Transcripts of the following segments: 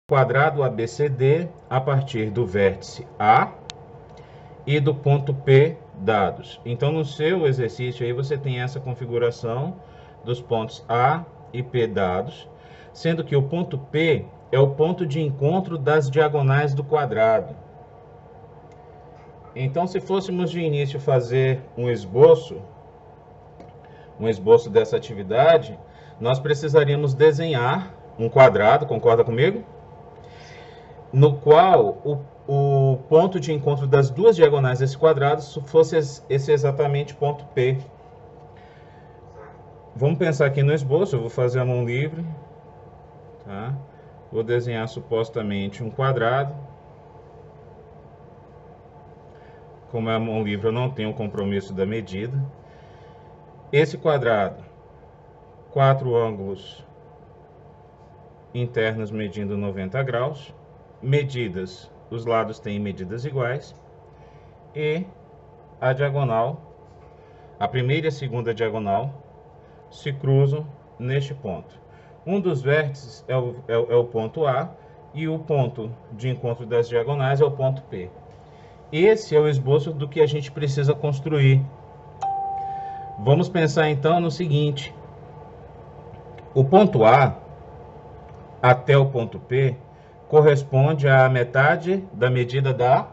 quadrado ABCD a partir do vértice A e do ponto P dados. Então, no seu exercício aí você tem essa configuração dos pontos A e P dados, sendo que o ponto P é o ponto de encontro das diagonais do quadrado. Então, se fôssemos de início fazer um esboço dessa atividade, nós precisaríamos desenhar um quadrado, concorda comigo? No qual o ponto de encontro das duas diagonais desse quadrado fosse esse exatamente ponto P. Vamos pensar aqui no esboço, eu vou fazer a mão livre, tá? Vou desenhar supostamente um quadrado. Como é a mão livre, eu não tenho o compromisso da medida. Esse quadrado, 4 ângulos internos medindo 90 graus. Medidas, os lados têm medidas iguais. E a diagonal, a primeira e a segunda diagonal, se cruzam neste ponto. Um dos vértices é o ponto A e o ponto de encontro das diagonais é o ponto P. Esse é o esboço do que a gente precisa construir. Vamos pensar então no seguinte: o ponto A até o ponto P corresponde à metade da medida da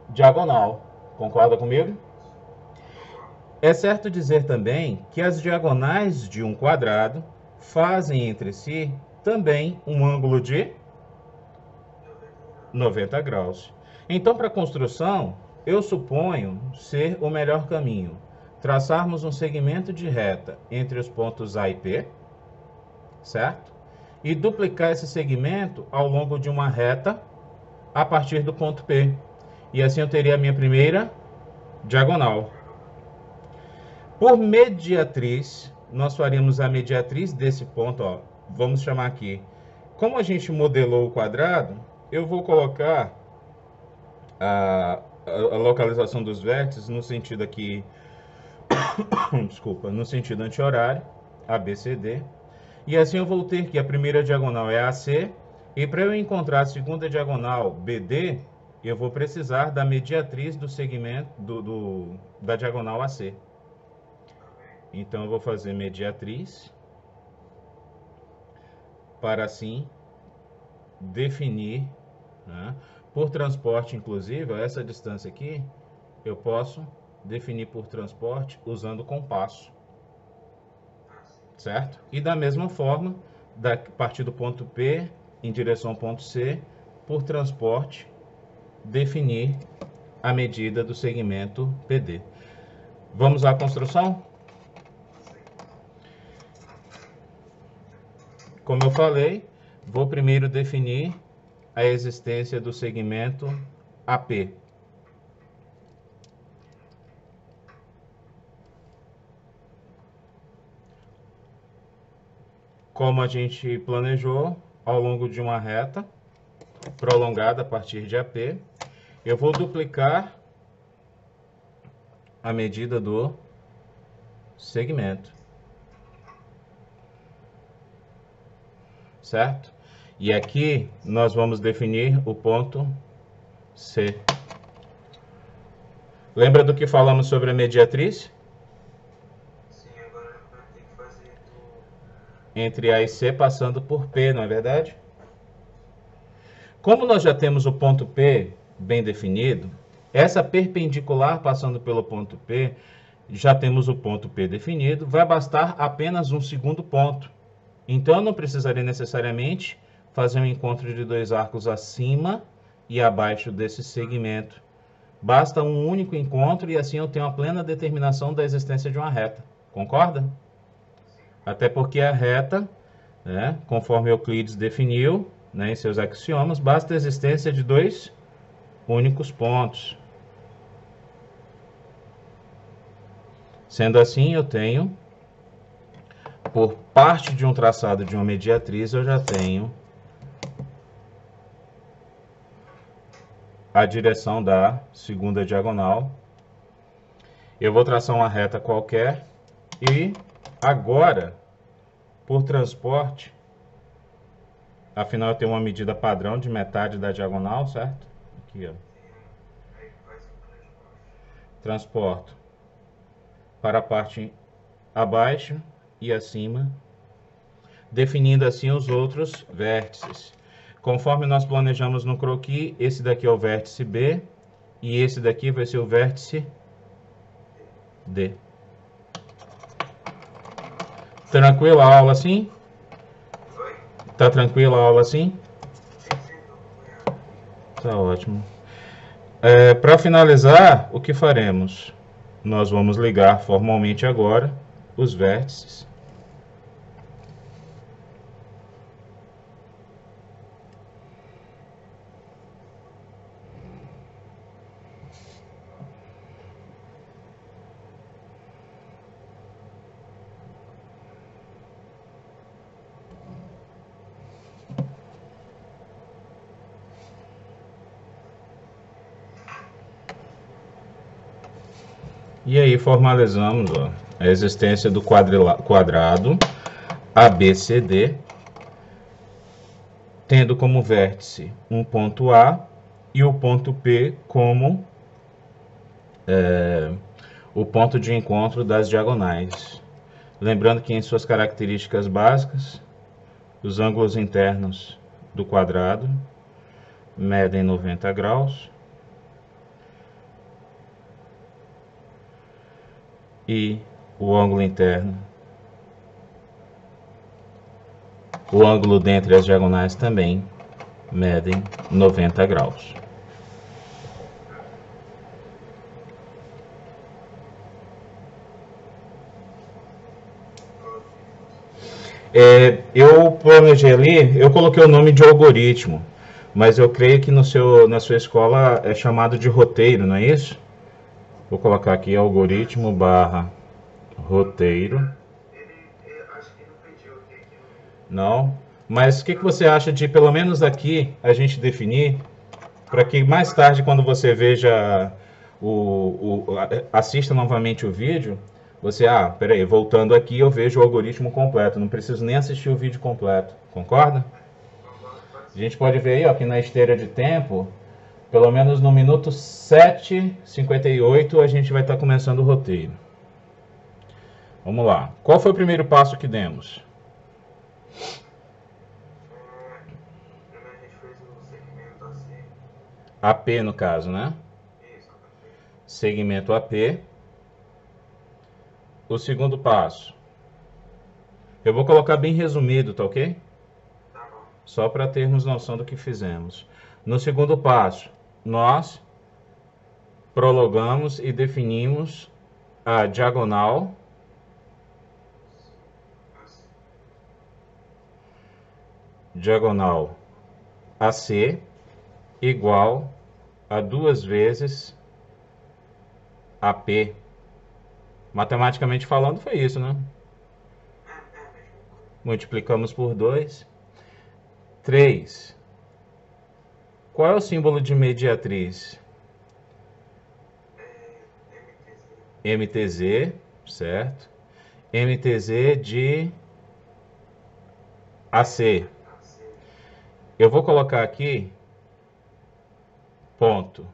diagonal. Concorda comigo? É certo dizer também que as diagonais de um quadrado fazem entre si também um ângulo de 90 graus. Então, para a construção, eu suponho ser o melhor caminho traçarmos um segmento de reta entre os pontos A e P, certo? E duplicar esse segmento ao longo de uma reta a partir do ponto P. E assim eu teria a minha primeira diagonal. Por mediatriz, nós faríamos a mediatriz desse ponto, ó. Vamos chamar aqui. Como a gente modelou o quadrado, eu vou colocar a localização dos vértices no sentido aqui, desculpa, no sentido anti-horário, ABCD. E assim eu vou ter que a primeira diagonal é AC, e para eu encontrar a segunda diagonal, BD, eu vou precisar da mediatriz do segmento da diagonal AC. Então eu vou fazer mediatriz para assim definir, né? Por transporte, inclusive, essa distância aqui, eu posso definir por transporte usando o compasso, certo? E da mesma forma, a partir do ponto P em direção ao ponto C, por transporte, definir a medida do segmento PD. Vamos à construção? Como eu falei, vou primeiro definir a existência do segmento AP. Como a gente planejou, ao longo de uma reta prolongada a partir de AP, eu vou duplicar a medida do segmento, certo? E aqui nós vamos definir o ponto C. Lembra do que falamos sobre a mediatriz? Sim, agora vai ter que fazer Entre A e C passando por P, não é verdade? Como nós já temos o ponto P bem definido, essa perpendicular passando pelo ponto P, já temos o ponto P definido, vai bastar apenas um segundo ponto. Então eu não precisaria necessariamente fazer um encontro de dois arcos acima e abaixo desse segmento. Basta um único encontro e assim eu tenho a plena determinação da existência de uma reta. Concorda? Até porque a reta, né, conforme Euclides definiu, né, em seus axiomas, basta a existência de dois únicos pontos. Sendo assim, eu tenho, por parte de um traçado de uma mediatriz, eu já tenho a direção da segunda diagonal. Eu vou traçar uma reta qualquer e agora, por transporte, Afinal, eu tenho uma medida padrão de metade da diagonal, certo? Aqui, ó. Aí faz o plano de baixo. Transporto para a parte abaixo e acima, definindo assim os outros vértices. Conforme nós planejamos no croquis, esse daqui é o vértice B e esse daqui vai ser o vértice D. Tranquila a aula assim? Oi? Tá tranquila a aula assim? Sim, tô acompanhando. Tá ótimo. Para finalizar, o que faremos? Nós vamos ligar formalmente agora os vértices. E aí formalizamos, ó, a existência do quadrado ABCD, tendo como vértice um ponto A e o ponto P como o ponto de encontro das diagonais. Lembrando que em suas características básicas, os ângulos internos do quadrado medem 90 graus e o ângulo interno, o ângulo dentre as diagonais também medem 90 graus. Eu planejei ali, eu coloquei o nome de algoritmo, mas eu creio que na sua escola é chamado de roteiro, não é isso? Vou colocar aqui algoritmo barra roteiro. Acho que ele não pediu aqui Não? Mas o que você acha de, pelo menos aqui, a gente definir, para que mais tarde, quando você veja, assista novamente o vídeo, você, peraí, voltando aqui, eu vejo o algoritmo completo, não preciso nem assistir o vídeo completo, concorda? Concordo, pode A ser. gente pode ver aí, ó, que na esteira de tempo, pelo menos no minuto 7:58, a gente vai estar começando o roteiro. Vamos lá. Qual foi o primeiro passo que demos? Primeiro a gente fez o segmento AC. AP no caso, né? Isso, HP. Segmento AP. O segundo passo. Eu vou colocar bem resumido, tá ok? Tá bom. Só para termos noção do que fizemos. No segundo passo, nós prolongamos e definimos a diagonal AC. diagonal AC igual a 2 vezes AP. Matematicamente falando, foi isso, né? É a mesma coisa. Multiplicamos por 2. 3. Qual é o símbolo de mediatriz? MTZ. MTZ, certo? MTZ de AC. AC. Eu vou colocar aqui ponto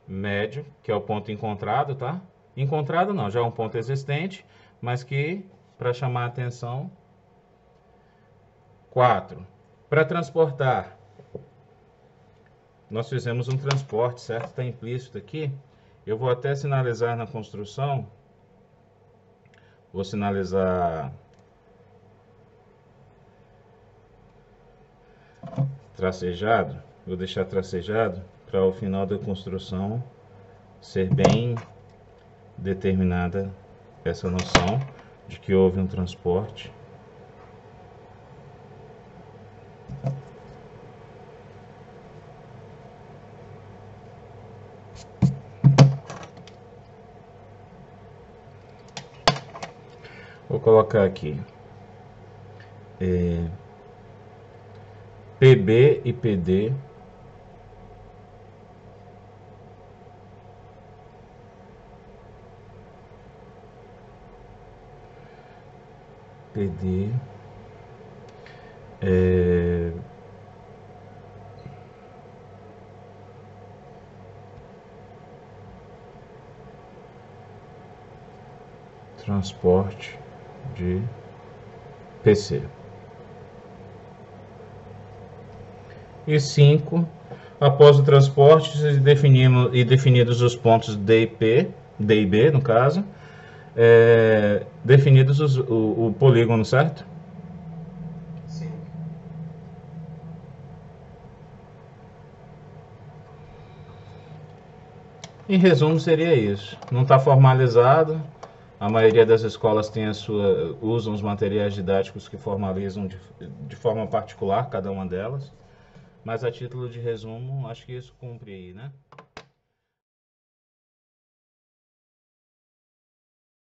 médio, que é o ponto encontrado, tá? Encontrado não, já é um ponto existente, mas que, para chamar a atenção, 4. Para transportar, nós fizemos um transporte, certo? Está implícito aqui. Eu vou até sinalizar na construção. Vou sinalizar tracejado. Vou deixar tracejado para o final da construção ser bem determinada essa noção de que houve um transporte. Vou colocar aqui PB e PD PD transporte de PC. E 5, após o transporte definidos os pontos D e B, no caso, definidos o polígono, certo? Sim. Em resumo, seria isso. Não está formalizado. A maioria das escolas tem usam os materiais didáticos que formalizam de forma particular cada uma delas. Mas a título de resumo, acho que isso cumpre aí, né?